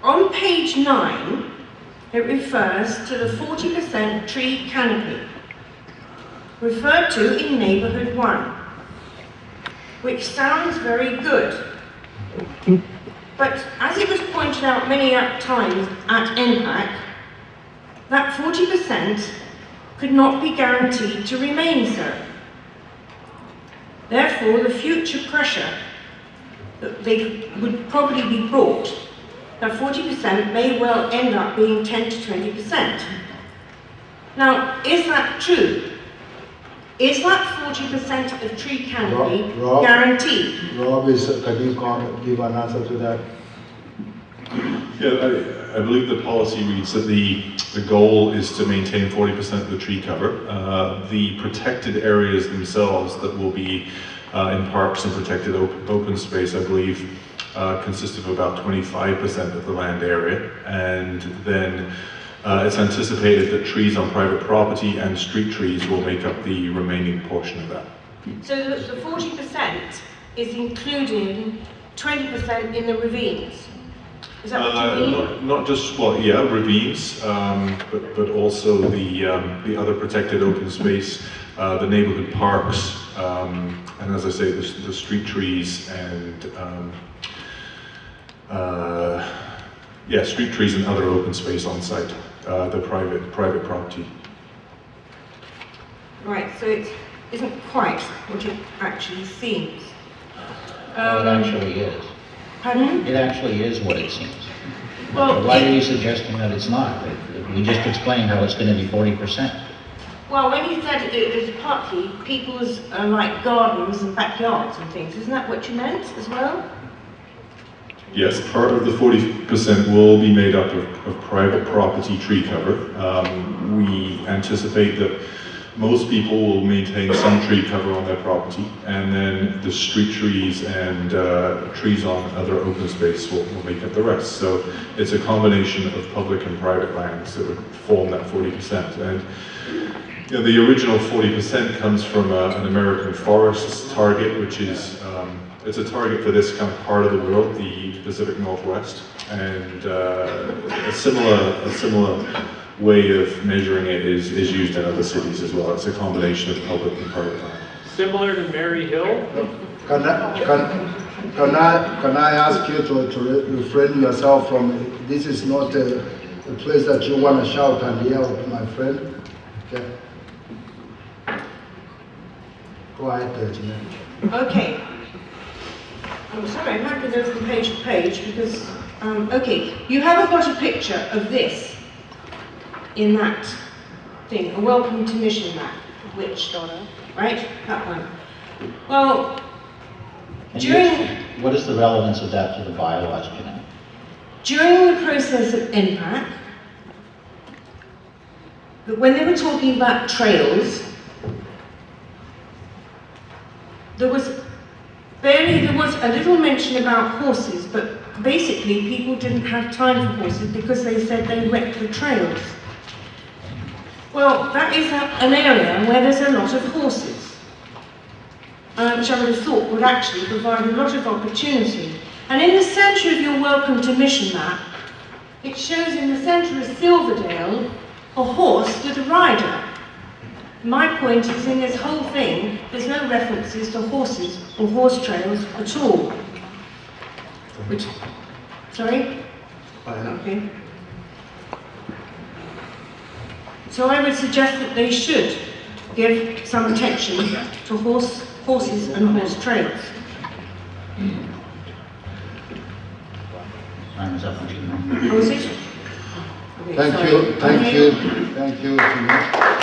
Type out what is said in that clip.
On page 9, it refers to the 40% tree canopy, referred to in neighbourhood 1, which sounds very good. But as it was pointed out many times at NPAC, that 40% could not be guaranteed to remain so. Therefore, the future pressure that they would probably be brought, that 40% may well end up being 10 to 20%. Now, is that true? Is that 40% of tree canopy guaranteed? Rob, can you give an answer to that? Yeah, I believe the policy reads that the goal is to maintain 40% of the tree cover. The protected areas themselves that will be in parks and protected open space, I believe, consist of about 25% of the land area, and then it's anticipated that trees on private property and street trees will make up the remaining portion of that. So the 40% is including 20% in the ravines? Is that what you mean? Not just, well, yeah, ravines, but also the other protected open space, the neighborhood parks, and as I say, the street trees and yeah, street trees and other open space on site, the private property. Right, so it isn't quite what it actually seems. Well, it actually is. Pardon? It actually is what it seems. Well, Why are you suggesting that it's not? We just explained how it's going to be 40%. Well, when you said it was partly people's like gardens and backyards and things, isn't that what you meant as well? Yes, part of the 40% will be made up of private property tree cover. We anticipate that most people will maintain some tree cover on their property, and then the street trees and trees on other open space will make up the rest. So it's a combination of public and private lands that would form that 40%. And you know, the original 40% comes from an American forests target, which is it's a target for this kind of part of the world, the Pacific Northwest, and a similar way of measuring it is used in other cities as well. It's a combination of public and private land. Similar to Mary Hill? Can I ask you to refrain yourself from, this is not a place that you want to shout and yell, my friend. Okay. Go ahead, Jeanette. Okay. I'm sorry, I'm not going to go from page to page because, okay, you haven't got a picture of this in that thing, a welcome to mission map, which, right, that one. Well, What is the relevance of that to the bylaws, Jeanette? during the process of NPAC, when they were talking about trails, there was a little mention about horses, but basically people didn't have time for horses because they said they wrecked the trails. Well, that is an area where there's a lot of horses, which I would have thought would actually provide a lot of opportunity. And in the centre of your Welcome to Mission map, it shows in the centre of Silverdale a horse with a rider. My point is, in this whole thing, there's no references to horses or horse trails at all. Which, sorry? Okay. So I would suggest that they should give some attention to horses and horse trails. Time is up, Jeanette. Oh, is it? Okay, Thank sorry. you, Jeanette.